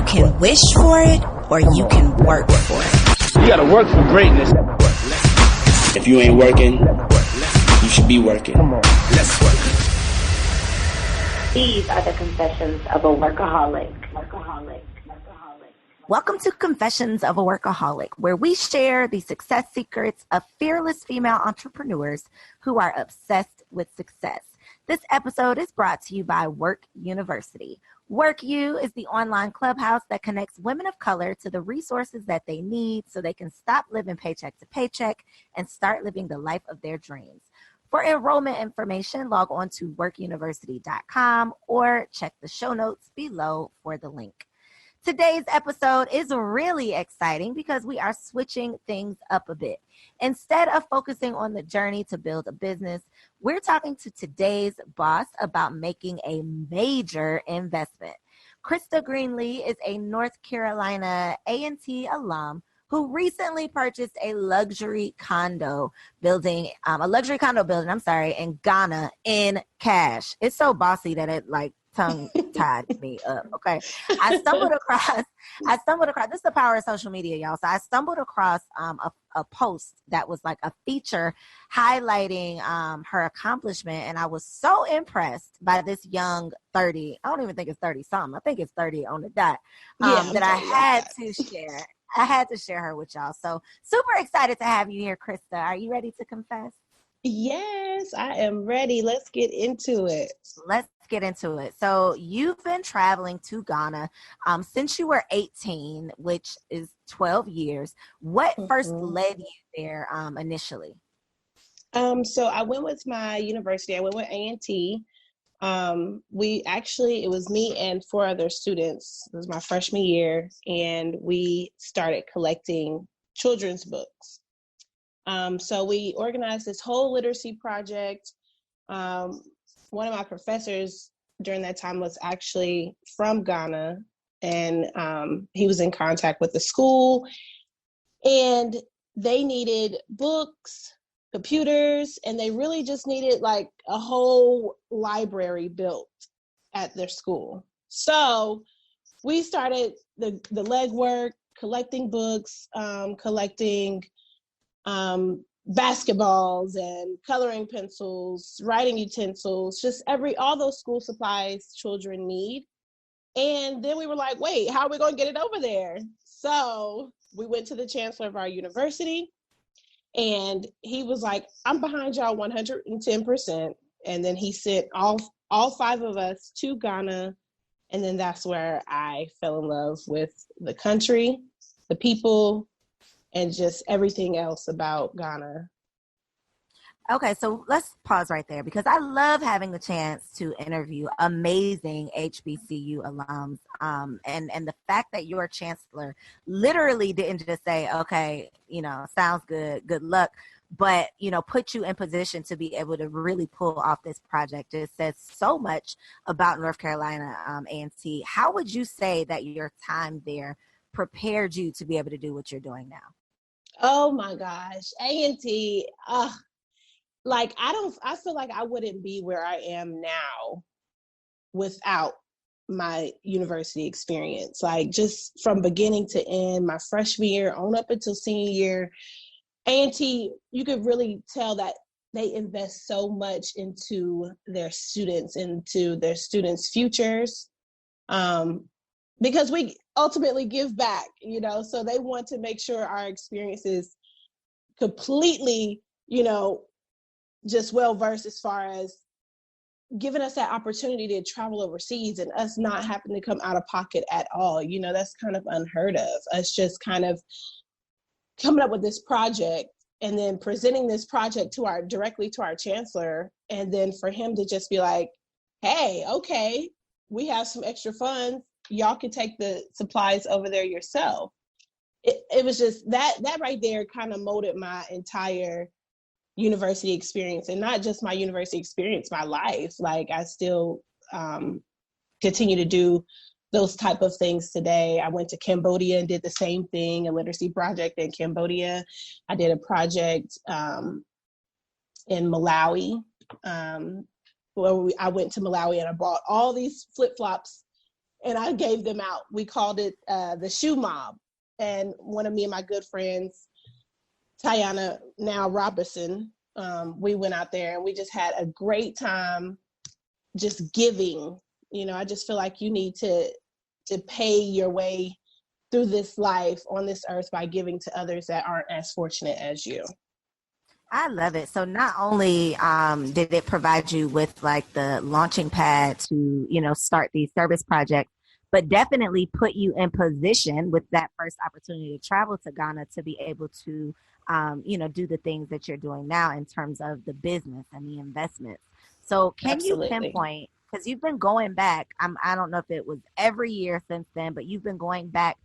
can wish for it or you can work for it. You gotta work for greatness. If you ain't working, you should be working. Come on, let's work. These are the confessions of a workaholic. Welcome to Confessions of a Workaholic, where we share the success secrets of fearless female entrepreneurs who are obsessed with success. This episode is brought to you by Work University. Work U is the online clubhouse that connects women of color to the resources that they need so they can stop living paycheck to paycheck and start living the life of their dreams. For enrollment information, log on to workuniversity.com or check the show notes below for the link. Today's episode is really exciting because we are switching things up a bit. Instead of focusing on the journey to build a business, we're talking to today's boss about making a major investment. Crista Greenlee is a North Carolina A&T alum who recently purchased a luxury condo building, in Ghana in cash. It's so bossy that it tongue tied me up. Okay. I stumbled across, this is the power of social media, y'all. So I stumbled across a post that was like a feature highlighting her accomplishment. And I was so impressed by this young 30, I don't even think it's 30 something. I think it's 30 on the dot, that I had to share. I had to share her with y'all. So super excited to have you here, Crista. Are you ready to confess? Yes, I am ready. Let's get into it. So you've been traveling to Ghana since you were 18, which is 12 years. What first led you there initially? So I went with my university. I went with A&T. It was me and 4 other students. It was my freshman year, and we started collecting children's books. So we organized this whole literacy project. One of my professors during that time was actually from Ghana, and he was in contact with the school, and they needed books, computers, and they really just needed like a whole library built at their school. So we started the legwork, collecting books, collecting basketballs and coloring pencils, writing utensils, just all those school supplies children need. And then we were like, wait, how are we going to get it over there? So we went to the chancellor of our university, and he was like, I'm behind y'all 110%. And then he sent all 5 of us to Ghana. And then that's where I fell in love with the country, the people, and just everything else about Ghana. Okay, so let's pause right there because I love having the chance to interview amazing HBCU alums. And the fact that your chancellor literally didn't just say, okay, sounds good, good luck, but, put you in position to be able to really pull off this project. It says so much about North Carolina A&T. How would you say that your time there prepared you to be able to do what you're doing now? Oh my gosh, A&T, I feel like I wouldn't be where I am now without my university experience. Like just from beginning to end, my freshman year on up until senior year, A&T, you could really tell that they invest so much into their students, futures. Because we ultimately give back, so they want to make sure our experience is completely, just well-versed as far as giving us that opportunity to travel overseas and us not having to come out of pocket at all. That's kind of unheard of. Us just kind of coming up with this project and then presenting this project directly to our chancellor. And then for him to just be like, hey, okay, we have some extra funds. Y'all can take the supplies over there yourself. It was just that right there kind of molded my entire university experience, and not just my university experience, my life. Like I still continue to do those type of things today. I went to Cambodia and did the same thing, a literacy project in Cambodia. I did a project in Malawi. I went to Malawi and I bought all these flip-flops and I gave them out. We called it the Shoe Mob. And one of me and my good friends, Tiana, now Robinson, we went out there and we just had a great time just giving. You know, I just feel like you need to pay your way through this life on this earth by giving to others that aren't as fortunate as you. I love it. So not only did it provide you with like the launching pad to, you know, start these service projects, but definitely put you in position with that first opportunity to travel to Ghana to be able to, you know, do the things that you're doing now in terms of the business and the investments. So can you pinpoint, because you've been going back, I don't know if it was every year since then, but you've been going back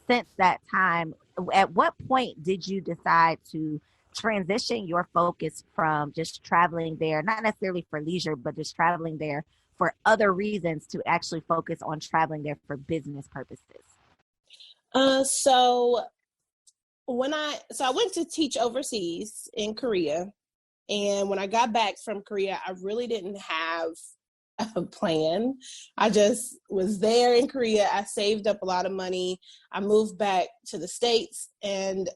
since that time. At what point did you decide to transition your focus from just traveling there, not necessarily for leisure, but just traveling there for other reasons, to actually focus on traveling there for business purposes? So I went to teach overseas in Korea. And when I got back from Korea, I really didn't have a plan. I just was there in Korea. I saved up a lot of money. I moved back to the States and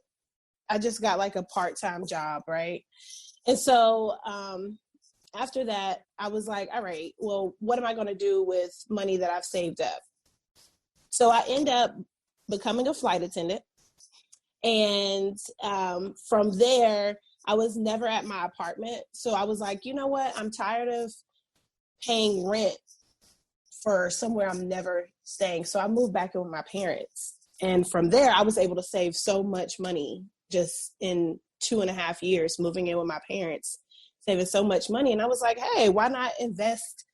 I just got like a part-time job, right? And so after that, I was like, all right, well, what am I going to do with money that I've saved up? So I end up becoming a flight attendant. And from there, I was never at my apartment. So I was like, you know what? I'm tired of paying rent for somewhere I'm never staying. So I moved back in with my parents. And from there, I was able to save so much money just in 2.5 years, moving in with my parents, saving so much money. And I was like, hey, why not invest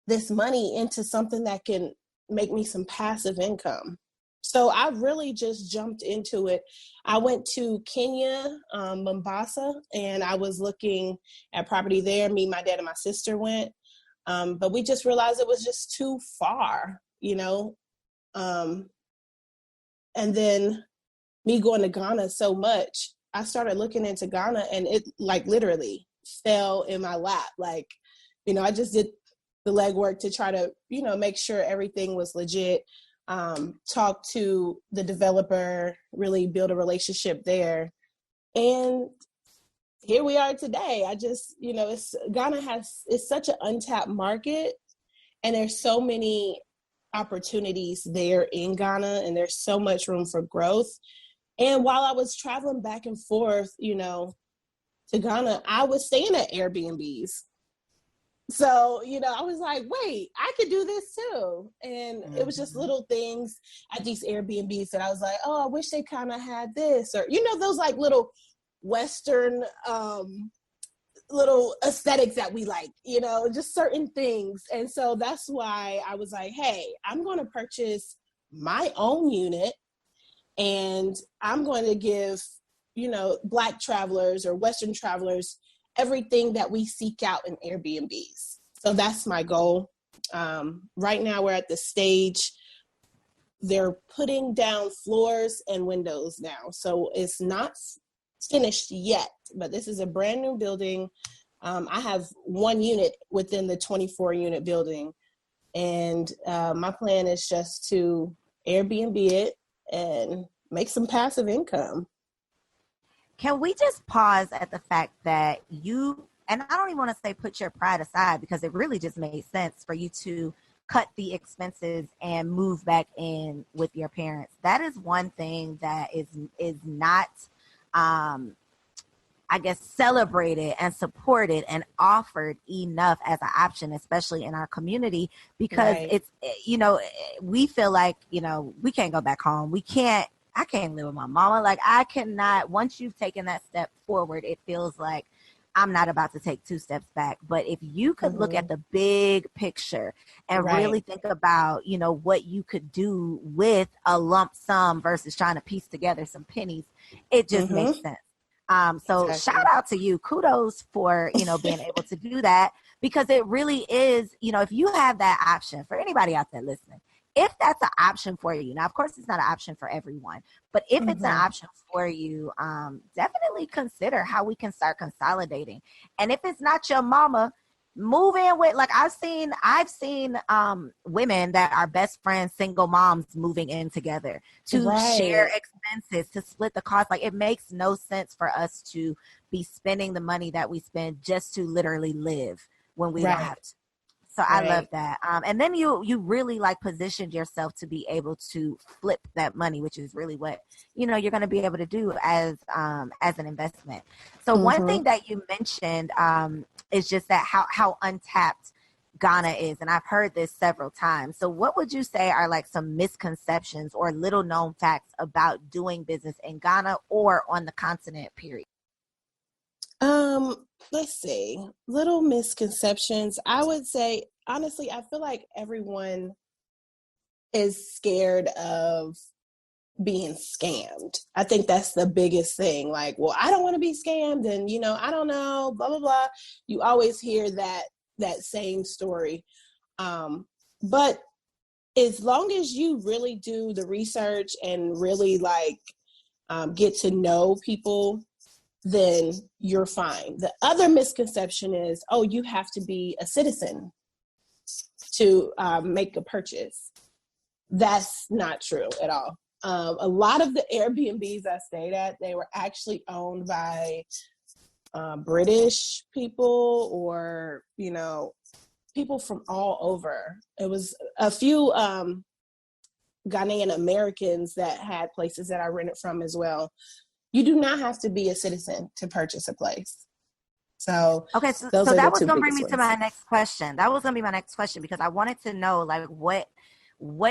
this money into something that can make me some passive income? So I really just jumped into it. I went to Kenya, Mombasa, and I was looking at property there. Me, my dad, and my sister went. But we just realized it was just too far, you know? And then me going to Ghana so much, I started looking into Ghana and it like literally fell in my lap. Like, you know, I just did the legwork to try to, you know, make sure everything was legit. Talk to the developer, really build a relationship there. And here we are today. I just, you know, Ghana is such an untapped market and there's so many opportunities there in Ghana and there's so much room for growth. And while I was traveling back and forth, you know, to Ghana, I was staying at Airbnbs. So, you know, I was like, wait, I could do this too. And it was just little things at these Airbnbs that I was like, oh, I wish they kind of had this. Or, you know, those like little Western little aesthetics that we like, you know, just certain things. And so that's why I was like, hey, I'm going to purchase my own unit. And I'm going to give, you know, Black travelers or Western travelers everything that we seek out in Airbnbs. So that's my goal. Right now we're at the stage, they're putting down floors and windows now. So it's not finished yet, but this is a brand new building. I have one unit within the 24 unit building. And my plan is just to Airbnb it and make some passive income. Can we just pause at the fact that you, and I don't even want to say put your pride aside because it really just made sense for you to cut the expenses and move back in with your parents. That is one thing that is not, I guess, celebrated and supported and offered enough as an option, especially in our community, because it's, you know, we feel like, you know, we can't go back home. I can't live with my mama. Like I cannot, once you've taken that step forward, it feels like I'm not about to take 2 steps back. But if you could look at the big picture and really think about, you know, what you could do with a lump sum versus trying to piece together some pennies, it just makes sense. So shout out to you. Kudos for, you know, being able to do that, because it really is, you know, if you have that option, for anybody out there listening, if that's an option for you, now, of course, it's not an option for everyone, but if it's an option for you, definitely consider how we can start consolidating. And if it's not your mama, move in with, like, I've seen women that are best friends, single moms moving in together to share expenses, to split the cost. Like, it makes no sense for us to be spending the money that we spend just to literally live when we don't have to. So I love that. And then you really like positioned yourself to be able to flip that money, which is really what, you're going to be able to do as an investment. So one thing that you mentioned is just that how untapped Ghana is. And I've heard this several times. So what would you say are like some misconceptions or little known facts about doing business in Ghana or on the continent, period? Let's see. Little misconceptions. I would say, honestly, I feel like everyone is scared of being scammed. I think that's the biggest thing. Like, well, I don't want to be scammed, and I don't know, blah blah blah. You always hear that same story. But as long as you really do the research and really get to know people, then you're fine. The other misconception is, oh, you have to be a citizen to make a purchase. That's not true at all. A lot of the Airbnbs I stayed at, they were actually owned by British people or, people from all over. It was a few Ghanaian Americans that had places that I rented from as well. You do not have to be a citizen to purchase a place. So, okay, so that was going to bring me to my next question. That was going to be my next question, because I wanted to know like what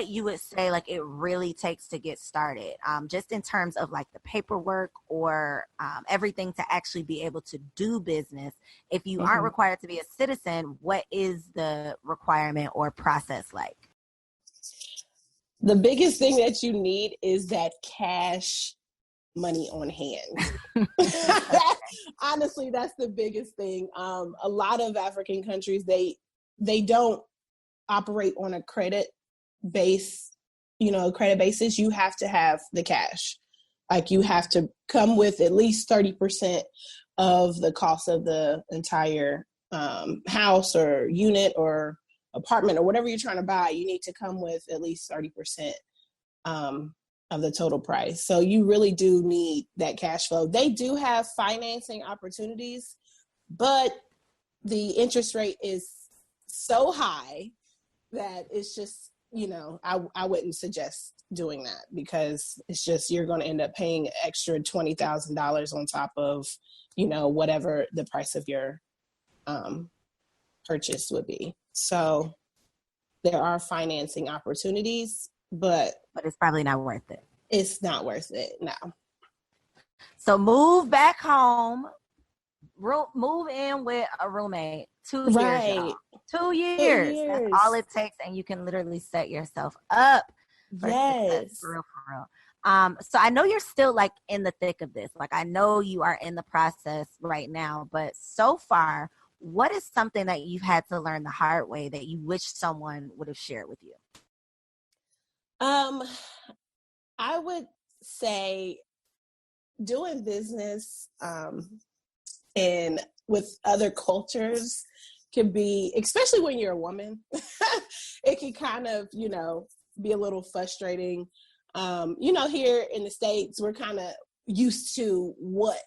you would say like it really takes to get started, just in terms of like the paperwork or everything to actually be able to do business. If you aren't required to be a citizen, what is the requirement or process like? The biggest thing that you need is that cash money on hand. Honestly, that's the biggest thing. A lot of African countries, they don't operate on a credit basis. You have to have the cash. Like, you have to come with at least 30% of the cost of the entire house or unit or apartment or whatever you're trying to buy. You need to come with at least 30% of the total price. So you really do need that cash flow. They do have financing opportunities, but the interest rate is so high that it's just, I wouldn't suggest doing that, because it's just, you're going to end up paying extra $20,000 on top of, whatever the price of your purchase would be. So there are financing opportunities, but it's probably not worth it. It's not worth it. No. So move back home, move in with a roommate. 2 years, y'all. 2 years. That's all it takes, and you can literally set yourself up for success, for real. So I know you're still like in the thick of this. Like, I know you are in the process right now, but so far, what is something that you've had to learn the hard way that you wish someone would have shared with you? I would say doing business and with other cultures can be, especially when you're a woman, it can kind of, be a little frustrating. Here in the States, we're kind of used to what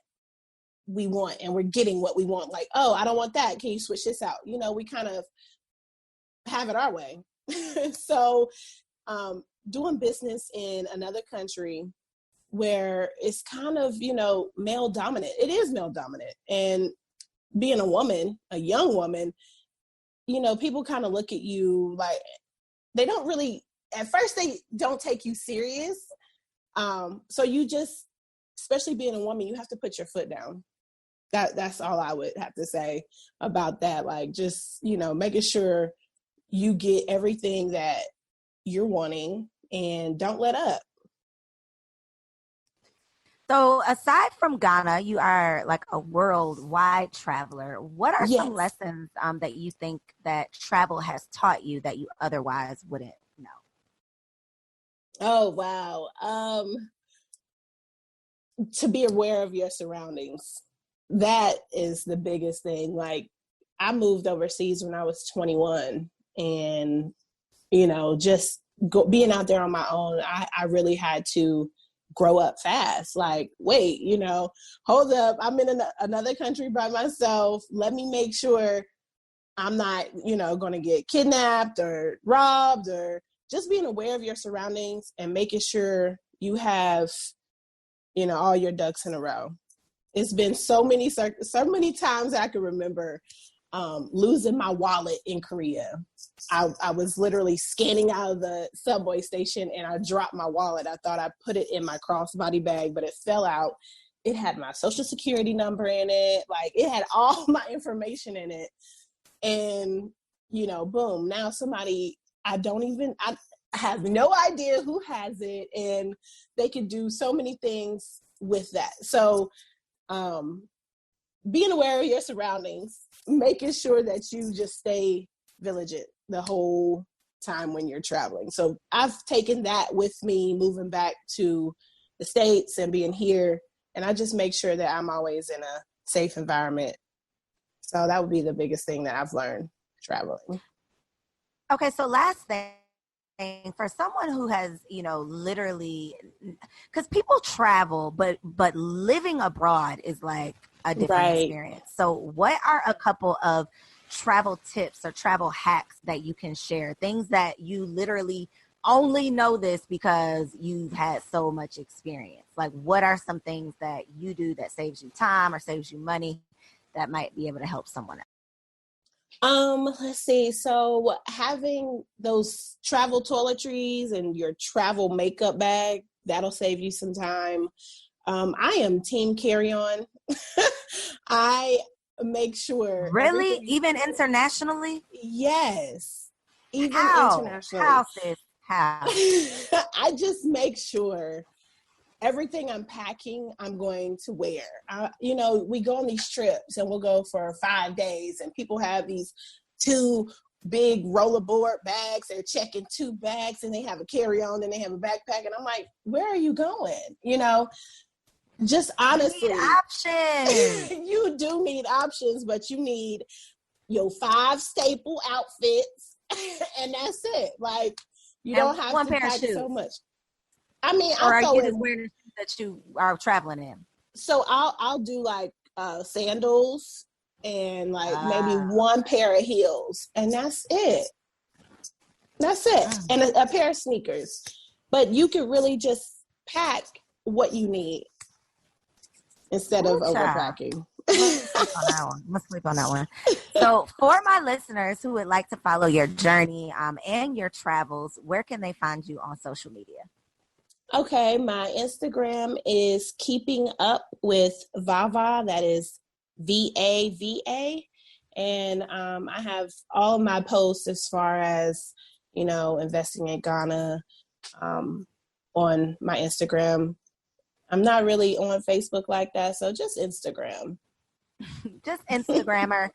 we want and we're getting what we want. Like, oh, I don't want that. Can you switch this out? We kind of have it our way. So doing business in another country where it's kind of, male dominant. It is male dominant. And being a woman, a young woman, people kind of look at you like they don't really, at first they don't take you serious. So you just, especially being a woman, you have to put your foot down. That's all I would have to say about that. Like, just, making sure you get everything that you're wanting and don't let up. So aside from Ghana, you are like a worldwide traveler. What are some lessons that you think that travel has taught you that you otherwise wouldn't know? Oh, wow. To be aware of your surroundings. That is the biggest thing. Like, I moved overseas when I was 21, and, just being out there on my own, I really had to grow up fast. Like, wait, hold up. I'm in another country by myself. Let me make sure I'm not, going to get kidnapped or robbed, or just being aware of your surroundings and making sure you have, all your ducks in a row. It's been so many times I can remember losing my wallet in Korea. I was literally scanning out of the subway station and I dropped my wallet. I thought I put it in my crossbody bag, but it fell out. It had my social security number in it. Like, it had all my information in it. And, boom, now somebody, I have no idea who has it, and they can do so many things with that. So, being aware of your surroundings, making sure that you just stay vigilant the whole time when you're traveling. So I've taken that with me moving back to the States and being here, and I just make sure that I'm always in a safe environment. So that would be the biggest thing that I've learned traveling. Okay, so last thing, for someone who has, literally, because people travel, but living abroad is like a different experience. So what are a couple of travel tips or travel hacks that you can share? Things that you literally only know this because you've had so much experience. Like, what are some things that you do that saves you time or saves you money that might be able to help someone else? Let's see. So having those travel toiletries and your travel makeup bag, that'll save you some time. I am team carry-on. I make sure. Really? Even internationally? Yes. Even internationally. How, sis? How? I just make sure everything I'm packing, I'm going to wear. We go on these trips and we'll go for 5 days, and people have these 2 big rollerboard bags. They're checking 2 bags, and they have a carry-on, and they have a backpack. And I'm like, where are you going? Just honestly, you need options. You do need options, but you need your 5 staple outfits, and that's it. Like, you don't have to pack so much. I mean, or are you just wearing the shoes that you are traveling in? So I'll do like sandals and like maybe 1 pair of heels, and that's it. And a pair of sneakers. But you can really just pack what you need instead of overpacking. Let's sleep on that one. So for my listeners who would like to follow your journey and your travels, where can they find you on social media? Okay, my Instagram is Keeping Up with Vava. That is VAVA. And I have all of my posts as far as, investing in Ghana on my Instagram. I'm not really on Facebook like that, so just Instagram. Just Instagrammer.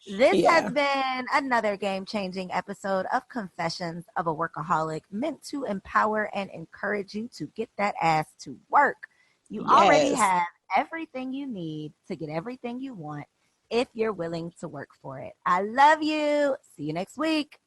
This has been another game-changing episode of Confessions of a Workaholic, meant to empower and encourage you to get that ass to work. You already have everything you need to get everything you want if you're willing to work for it. I love you. See you next week.